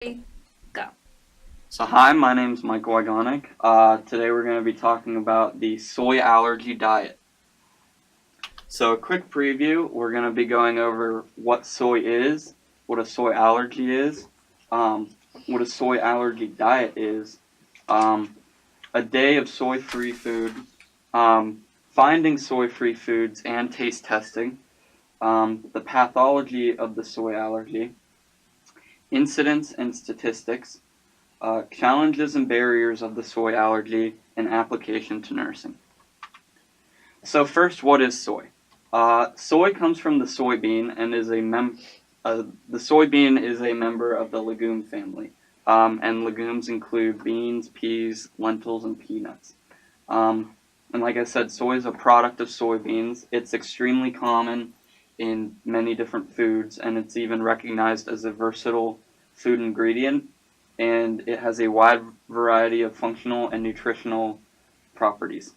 Go. So hi, my name's Wygonik. Today we're going to be talking about the soy allergy diet. So a quick preview, we're going to be going over what soy is, what a soy allergy is, what a soy allergy diet is, a day of soy-free food, finding soy-free foods and taste testing, the pathology of the soy allergy, incidence and statistics, challenges and barriers of the soy allergy and application to nursing. So first, what is soy? Soy comes from the soybean and is the soybean is a member of the legume family, and legumes include beans, peas, lentils, and peanuts. And like I said, soy is a product of soybeans. It's extremely common in many different foods, and it's even recognized as a versatile food ingredient, and it has a wide variety of functional and nutritional properties.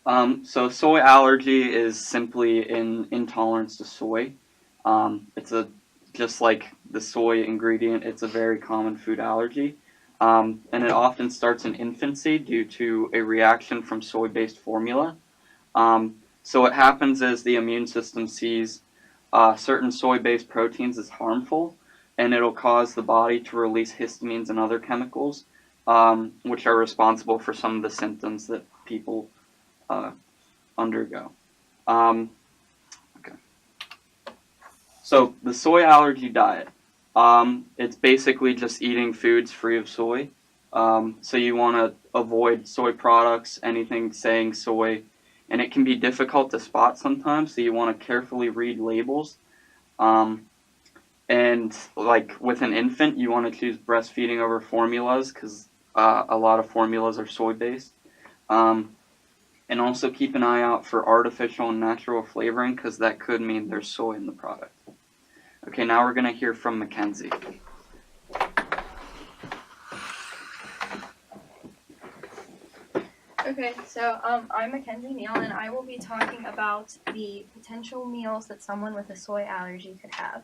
So soy allergy is simply an intolerance to soy. Just like the soy ingredient, it's a very common food allergy. And it often starts in infancy due to a reaction from soy-based formula. So what happens is the immune system sees certain soy-based proteins as harmful, and it'll cause the body to release histamines and other chemicals, which are responsible for some of the symptoms that people undergo. Okay. So the soy allergy diet, it's basically just eating foods free of soy. So you want to avoid soy products, anything saying soy, and it can be difficult to spot sometimes, so you want to carefully read labels. And like with an infant, you want to choose breastfeeding over formulas because a lot of formulas are soy-based. And also keep an eye out for artificial and natural flavoring because that could mean there's soy in the product. Okay, now we're going to hear from Mackenzie. Okay, so I'm Mackenzie Neill, and I will be talking about the potential meals that someone with a soy allergy could have.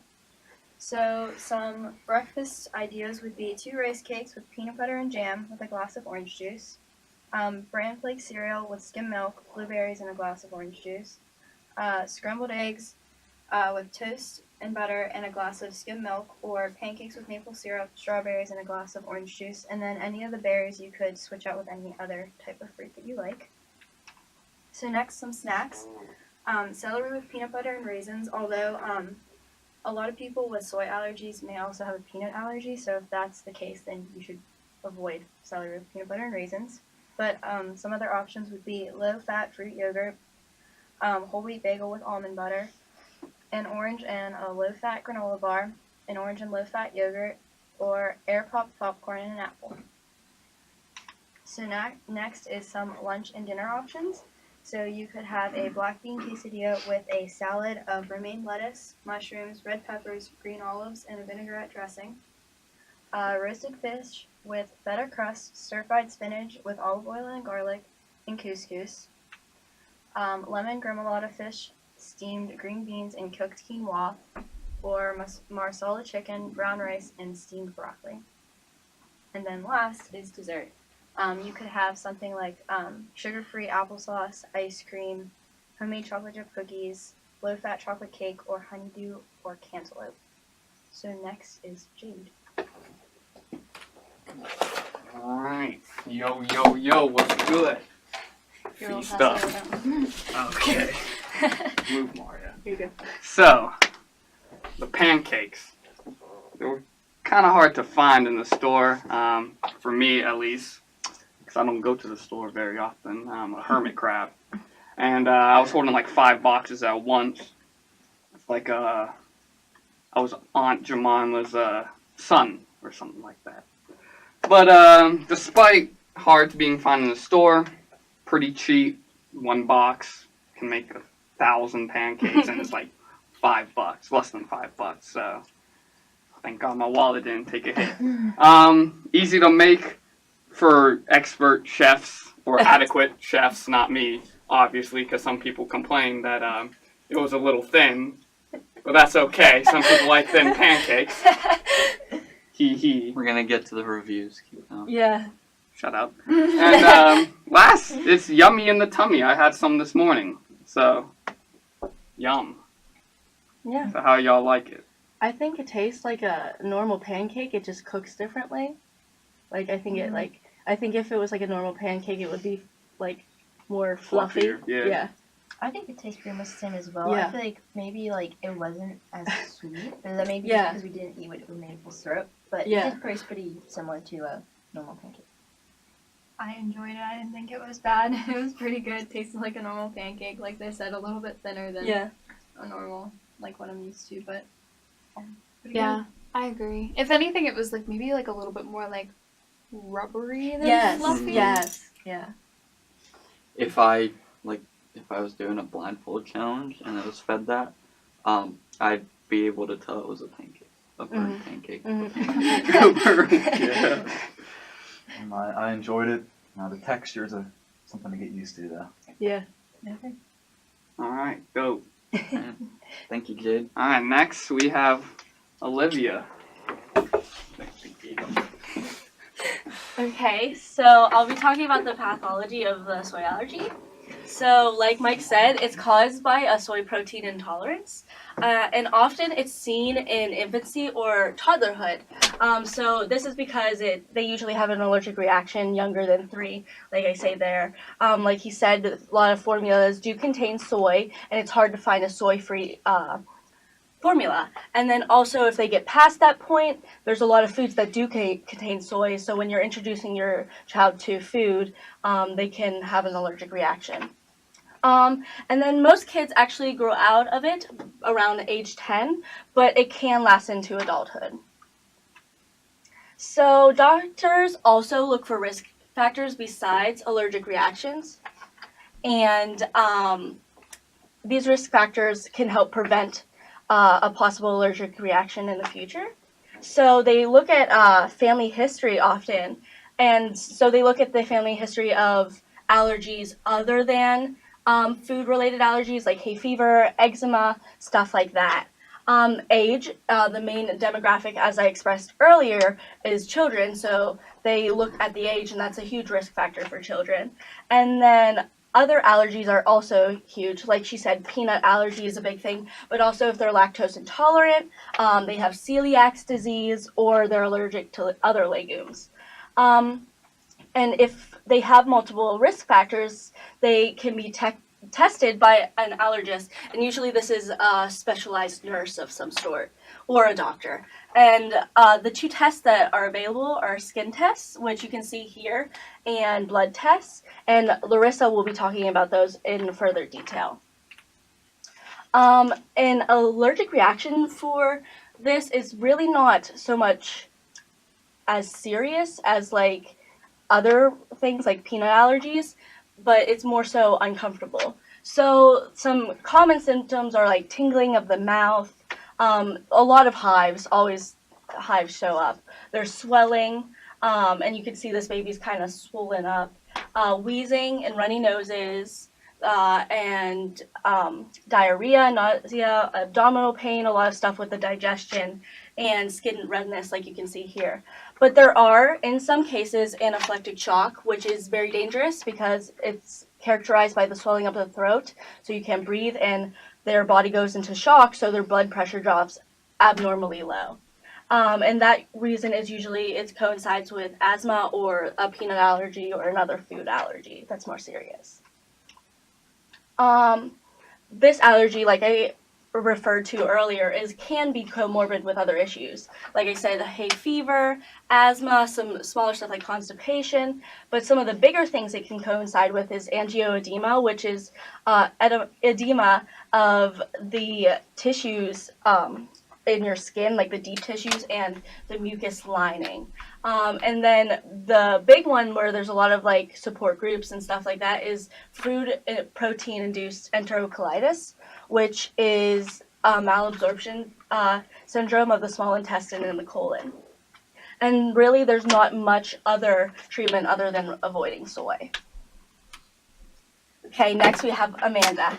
So some breakfast ideas would be 2 rice cakes with peanut butter and jam with a glass of orange juice, bran flake cereal with skim milk, blueberries, and a glass of orange juice, scrambled eggs with toast and butter and a glass of skim milk, or pancakes with maple syrup, strawberries, and a glass of orange juice, and then any of the berries you could switch out with any other type of fruit that you like. So next, some snacks. Celery with peanut butter and raisins, although a lot of people with soy allergies may also have a peanut allergy, so if that's the case, then you should avoid celery with peanut butter and raisins. But some other options would be low-fat fruit yogurt, whole wheat bagel with almond butter, an orange and a low-fat granola bar, an orange and low-fat yogurt, or air-popped popcorn and an apple. So next is some lunch and dinner options. So you could have a black bean quesadilla with a salad of romaine lettuce, mushrooms, red peppers, green olives, and a vinaigrette dressing. Roasted fish with feta crust, stir-fried spinach with olive oil and garlic, and couscous. Lemon gremolata fish, steamed green beans, and cooked quinoa, or marsala chicken, brown rice, and steamed broccoli. And then last is dessert. You could have something like sugar-free applesauce, ice cream, homemade chocolate chip cookies, low-fat chocolate cake, or honeydew or cantaloupe. So next is Jade. Alright. Yo, what's good? Feast up. Okay. Move, Mario. You're good. So, the pancakes. They were kind of hard to find in the store, for me at least, because I don't go to the store very often. I'm a hermit crab. And I was holding like 5 boxes at once. It's like I was Aunt Jemima's son or something like that. But despite hard being found in the store, pretty cheap. 1 box can make 1,000 pancakes, and it's like $5, less than $5. So thank God my wallet didn't take a hit. Easy to make for expert chefs or adequate chefs, not me, obviously, because some people complained that it was a little thin. Well, that's okay. Some people like thin pancakes. Hee hee. We're gonna get to the reviews. Keep going. Yeah. Shut up. And last, it's yummy in the tummy. I had some this morning. So, yum. Yeah. So how y'all like it? I think it tastes like a normal pancake. It just cooks differently. Like, I think I think if it was like a normal pancake, it would be like more fluffy. Fluffier, yeah. Yeah. I think it tastes pretty much the same as well. Yeah. I feel like maybe like it wasn't as sweet, but that maybe Yeah. because we didn't eat it with maple syrup. But Yeah. it tastes pretty similar to a normal pancake. I enjoyed it. I didn't think it was bad. It was pretty good. It tasted like a normal pancake. Like they said, a little bit thinner than Yeah. a normal, like what I'm used to, but pretty Yeah, I agree. If anything, it was like maybe like a little bit more like rubbery than Yes. fluffy. Yes. Yeah. If I was doing a blindfold challenge and I was fed that, I'd be able to tell it was a pancake, a burnt pancake. Yeah. I enjoyed it. The textures are something to get used to, though. Yeah. All right, go. Thank you, Jade. All right, next we have Olivia. Okay, so I'll be talking about the pathology of the soy allergy. So, like Mike said, it's caused by a soy protein intolerance, and often it's seen in infancy or toddlerhood. So this is because they usually have an allergic reaction younger than 3, like I say there. Like he said, a lot of formulas do contain soy, and it's hard to find a soy-free formula. And then also, if they get past that point, there's a lot of foods that do contain soy, so when you're introducing your child to food, they can have an allergic reaction. And then most kids actually grow out of it around age 10, but it can last into adulthood. So doctors also look for risk factors besides allergic reactions, and these risk factors can help prevent a possible allergic reaction in the future. So they look at family history often, and so they look at the family history of allergies other than food-related allergies like hay fever, eczema, stuff like that. Age, the main demographic, as I expressed earlier, is children, so they look at the age, and that's a huge risk factor for children. And then other allergies are also huge. Like she said, peanut allergy is a big thing, but also if they're lactose intolerant, they have celiac disease, or they're allergic to other legumes. And if they have multiple risk factors, they can be tested by an allergist, and usually this is a specialized nurse of some sort, or a doctor. And the 2 tests that are available are skin tests, which you can see here, and blood tests, and Larissa will be talking about those in further detail. An allergic reaction for this is really not so much as serious as like other things like peanut allergies, but it's more so uncomfortable. So some common symptoms are like tingling of the mouth, a lot of hives show up. There's swelling, and you can see this baby's kind of swollen up, wheezing and runny noses, and diarrhea, nausea, abdominal pain, a lot of stuff with the digestion, and skin redness like you can see here. But there are, in some cases, anaphylactic shock, which is very dangerous because it's characterized by the swelling of the throat, so you can't breathe, and their body goes into shock, so their blood pressure drops abnormally low. And that reason is usually it coincides with asthma or a peanut allergy or another food allergy that's more serious. This allergy, like I referred to earlier, can be comorbid with other issues. Like I said, the hay fever, asthma, some smaller stuff like constipation, but some of the bigger things it can coincide with is angioedema, which is edema of the tissues in your skin, like the deep tissues and the mucus lining. And then the big one where there's a lot of like support groups and stuff like that is food protein induced enterocolitis, which is malabsorption syndrome of the small intestine and the colon. And really there's not much other treatment other than avoiding soy. Okay, next we have Amanda.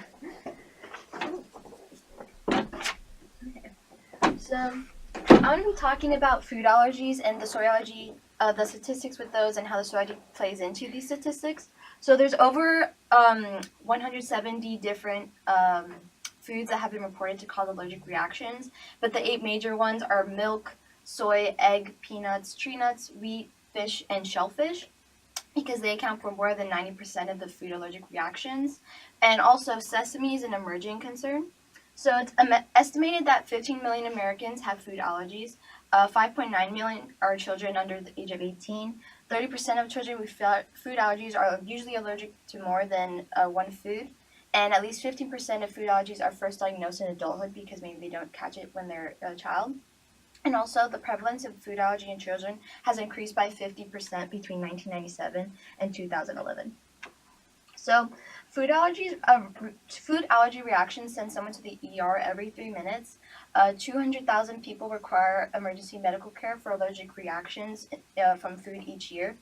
So, I'm going to be talking about food allergies and the soy allergy, the statistics with those, and how the soy allergy plays into these statistics. So, there's over 170 different foods that have been reported to cause allergic reactions, but the 8 major ones are milk, soy, egg, peanuts, tree nuts, wheat, fish, and shellfish, because they account for more than 90% of the food allergic reactions. And also, sesame is an emerging concern. So it's estimated that 15 million Americans have food allergies. 5.9 million are children under the age of 18. 30% of children with food allergies are usually allergic to more than one food. And at least 15% of food allergies are first diagnosed in adulthood because maybe they don't catch it when they're a child. And also, the prevalence of food allergy in children has increased by 50% between 1997 and 2011. So, food allergy reactions send someone to the ER every 3 minutes. 200,000 people require emergency medical care for allergic reactions from food each year.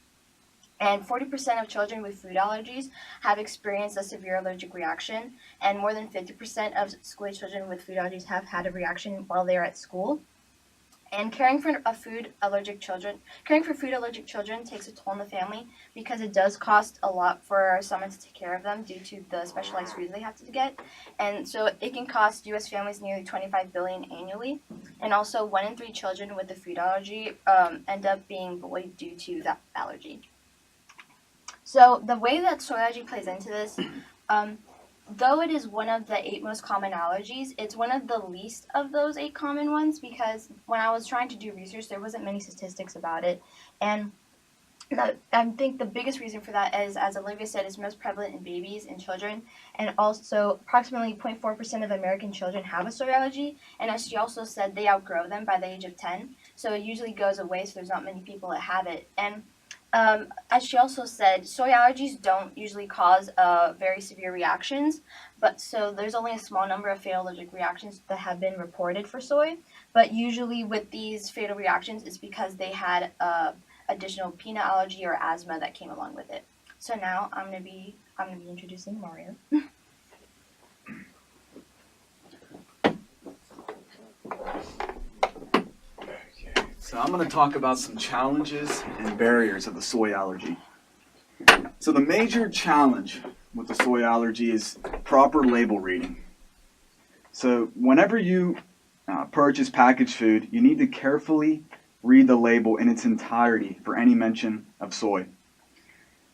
And 40% of children with food allergies have experienced a severe allergic reaction. And more than 50% of school-age children with food allergies have had a reaction while they are at school. And caring for food allergic children takes a toll on the family because it does cost a lot for someone to take care of them due to the specialized foods they have to get. And so it can cost U.S. families nearly $25 billion annually. And also 1 in 3 children with a food allergy end up being bullied due to that allergy. So the way that soy allergy plays into this, though it is one of the 8 most common allergies, it's one of the least of those 8 common ones because when I was trying to do research, there wasn't many statistics about it. And I think the biggest reason for that is, as Olivia said, it's most prevalent in babies and children. And also, approximately 0.4% of American children have a soy allergy. And as she also said, they outgrow them by the age of 10. So it usually goes away, so there's not many people that have it. And as she also said, soy allergies don't usually cause very severe reactions, but so there's only a small number of fatal allergic reactions that have been reported for soy. But usually with these fatal reactions, it's because they had additional peanut allergy or asthma that came along with it. So now I'm gonna be introducing Mario. So I'm going to talk about some challenges and barriers of the soy allergy. So the major challenge with the soy allergy is proper label reading. So whenever you purchase packaged food, you need to carefully read the label in its entirety for any mention of soy.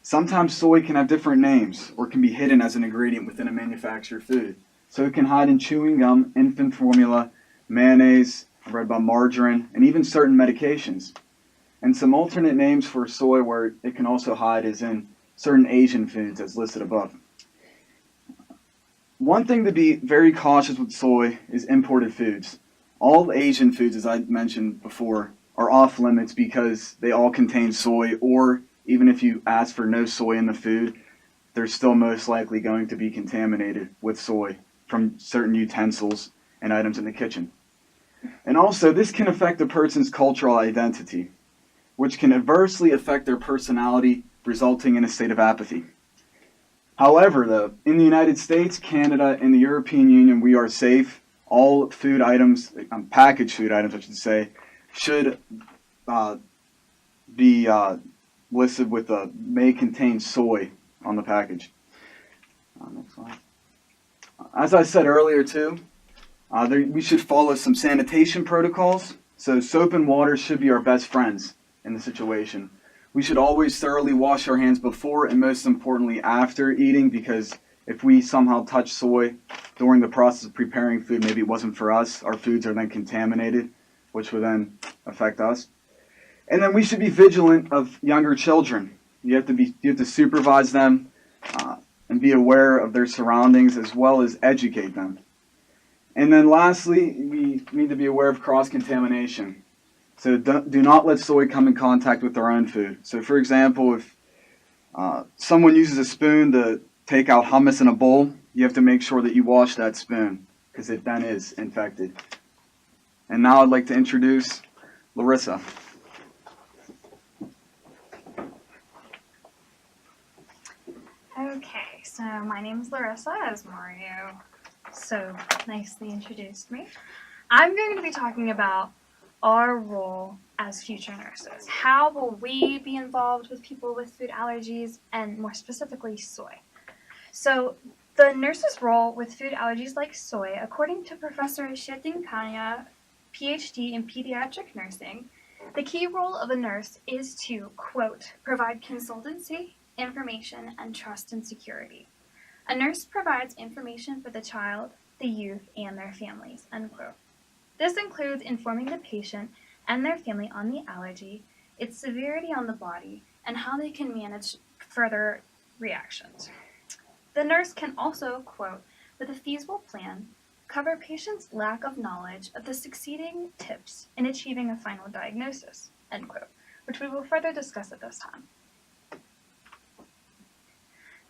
Sometimes soy can have different names or can be hidden as an ingredient within a manufactured food. So it can hide in chewing gum, infant formula, mayonnaise, I've read about margarine, and even certain medications. And some alternate names for soy where it can also hide is in certain Asian foods as listed above. One thing to be very cautious with soy is imported foods. All Asian foods, as I mentioned before, are off limits because they all contain soy, or even if you ask for no soy in the food, they're still most likely going to be contaminated with soy from certain utensils and items in the kitchen. And also, this can affect a person's cultural identity, which can adversely affect their personality, resulting in a state of apathy. However, though, in the United States, Canada, and the European Union, we are safe. All food items, packaged food items, I should say, should be listed with may contain soy on the package. Next slide. As I said earlier, too, we should follow some sanitation protocols. So soap and water should be our best friends in the situation. We should always thoroughly wash our hands before and most importantly after eating, because if we somehow touch soy during the process of preparing food, maybe it wasn't for us, our foods are then contaminated, which would then affect us. And then we should be vigilant of younger children. You have to supervise them and be aware of their surroundings as well as educate them. And then lastly, we need to be aware of cross-contamination. So do not let soy come in contact with our own food. So for example, if someone uses a spoon to take out hummus in a bowl, you have to make sure that you wash that spoon because it then is infected. And now I'd like to introduce Larissa. Okay, so my name is Larissa, as Mario so nicely introduced me. I'm going to be talking about our role as future nurses. How will we be involved with people with food allergies, and more specifically, soy? So, the nurse's role with food allergies like soy, according to Professor Shetinkaya, PhD in pediatric nursing, the key role of a nurse is to, quote, provide consultancy, information, and trust and security. A nurse provides information for the child, the youth, and their families, end quote. This includes informing the patient and their family on the allergy, its severity on the body, and how they can manage further reactions. The nurse can also, quote, with a feasible plan, cover patients' lack of knowledge of the succeeding tips in achieving a final diagnosis, end quote, which we will further discuss at this time.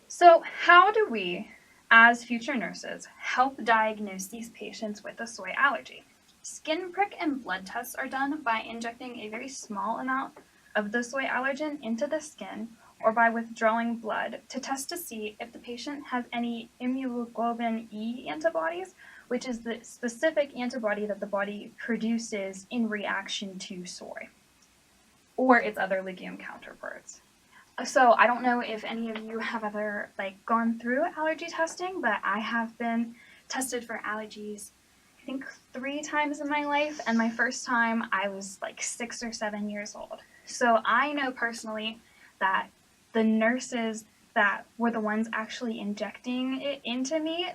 So, how do we, as future nurses, help diagnose these patients with a soy allergy? Skin prick and blood tests are done by injecting a very small amount of the soy allergen into the skin or by withdrawing blood to test to see if the patient has any immunoglobulin E antibodies, which is the specific antibody that the body produces in reaction to soy or its other legume counterparts. So I don't know if any of you have ever gone through allergy testing, but I have been tested for allergies I think 3 times in my life, and my first time I was 6 or 7 years old. So I know personally that the nurses that were the ones actually injecting it into me,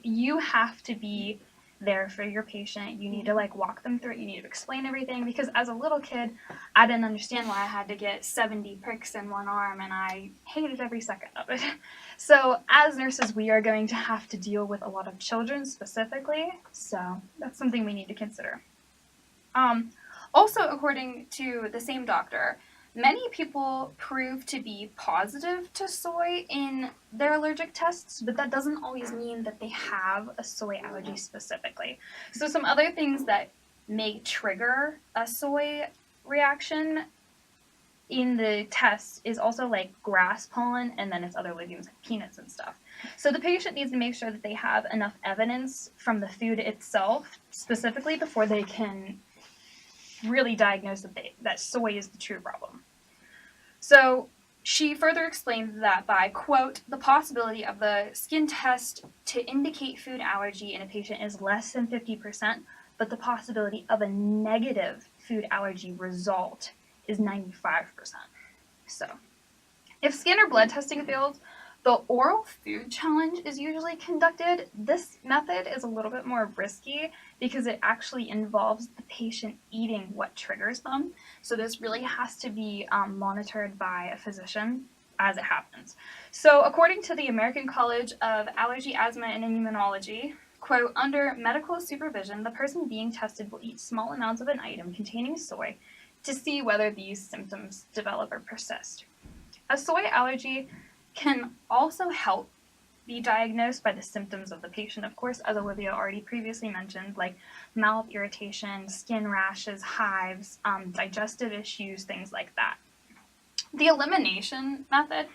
you have to be there for your patient. You need to walk them through it. You need to explain everything, because as a little kid, I didn't understand why I had to get 70 pricks in one arm, and I hated every second of it. So as nurses, we are going to have to deal with a lot of children specifically, so that's something we need to consider. Also, according to the same doctor, many people prove to be positive to soy in their allergic tests, but that doesn't always mean that they have a soy allergy specifically. So some other things that may trigger a soy reaction in the test is also grass pollen, and then it's other legumes like peanuts and stuff. So the patient needs to make sure that they have enough evidence from the food itself specifically before they can really diagnose that soy is the true problem. So she further explained that by, quote, the possibility of the skin test to indicate food allergy in a patient is less than 50%, but the possibility of a negative food allergy result is 95%. So if skin or blood testing fails, the oral food challenge is usually conducted. This method is a little bit more risky because it actually involves the patient eating what triggers them. So this really has to be monitored by a physician as it happens. So according to the American College of Allergy, Asthma, and Immunology, quote, under medical supervision, the person being tested will eat small amounts of an item containing soy to see whether these symptoms develop or persist. A soy allergy can also help be diagnosed by the symptoms of the patient, of course, as Olivia already previously mentioned, like mouth irritation, skin rashes, hives, digestive issues, things like that. The elimination method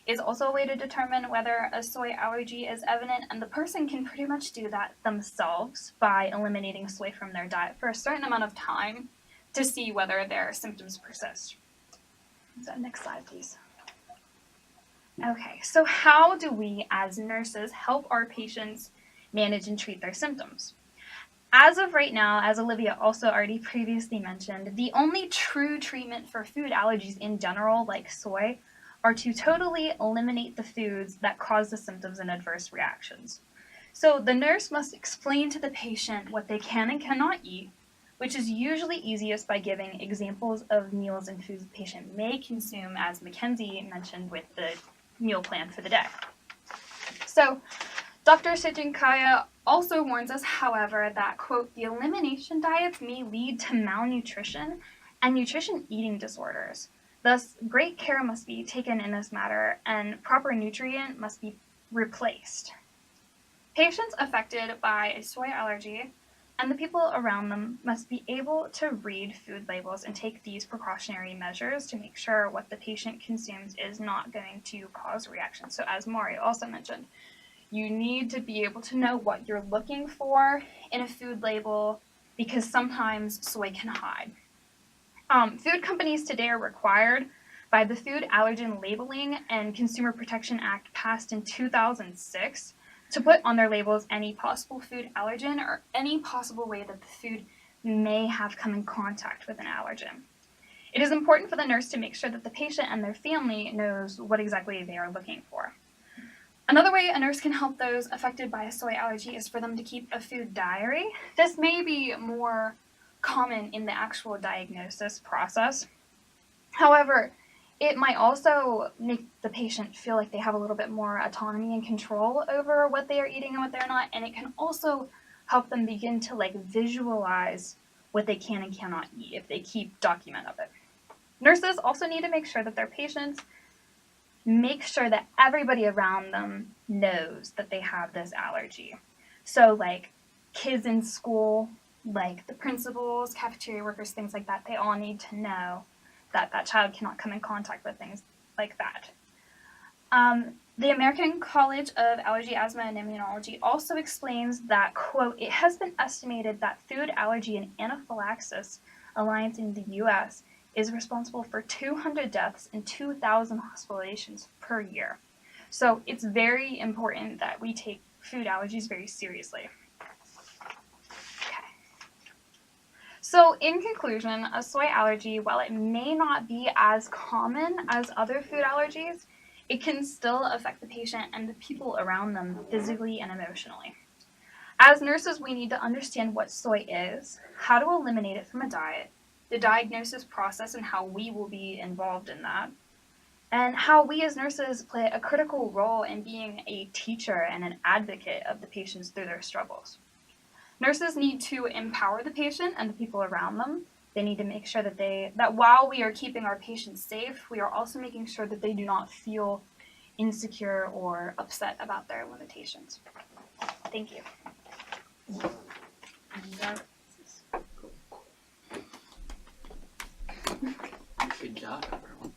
is also a way to determine whether a soy allergy is evident, and the person can pretty much do that themselves by eliminating soy from their diet for a certain amount of time to see whether their symptoms persist. So next slide, please. Okay, so how do we as nurses help our patients manage and treat their symptoms? As of right now, as Olivia also already previously mentioned, the only true treatment for food allergies in general, like soy, are to totally eliminate the foods that cause the symptoms and adverse reactions. So the nurse must explain to the patient what they can and cannot eat, which is usually easiest by giving examples of meals and foods the patient may consume, as Mackenzie mentioned with the meal plan for the day. So Dr. Sitinkaya also warns us, however, that, quote, the elimination diets may lead to malnutrition and nutrition eating disorders. Thus, great care must be taken in this matter, and proper nutrient must be replaced. Patients affected by a soy allergy and the people around them must be able to read food labels and take these precautionary measures to make sure what the patient consumes is not going to cause reactions. So as Maury also mentioned, You need to be able to know what you're looking for in a food label because sometimes soy can hide. Food companies today are required by the Food Allergen Labeling and Consumer Protection Act passed in 2006 to put on their labels any possible food allergen or any possible way that the food may have come in contact with an allergen. It is important for the nurse to make sure that the patient and their family knows what exactly they are looking for. Another way a nurse can help those affected by a soy allergy is for them to keep a food diary. This may be more common in the actual diagnosis process. However, it might also make the patient feel like they have a little bit more autonomy and control over what they are eating and what they're not, and it can also help them begin to visualize what they can and cannot eat if they keep document of it. Nurses also need to make sure that their patients make sure that everybody around them knows that they have this allergy. So kids in school, the principals, cafeteria workers, things like that, they all need to know that that child cannot come in contact with things like that. The American College of Allergy, Asthma, and Immunology also explains that, quote, it has been estimated that food allergy and anaphylaxis alliance in the U.S. is responsible for 200 deaths and 2,000 hospitalizations per year. So it's very important that we take food allergies very seriously. Okay. So in conclusion, a soy allergy, while it may not be as common as other food allergies, it can still affect the patient and the people around them physically and emotionally. As nurses, we need to understand what soy is, how to eliminate it from a diet, the diagnosis process and how we will be involved in that, and how we as nurses play a critical role in being a teacher and an advocate of the patients through their struggles. Nurses need to empower the patient and the people around them. They need to make sure that while we are keeping our patients safe, we are also making sure that they do not feel insecure or upset about their limitations. Thank you. Good job, everyone.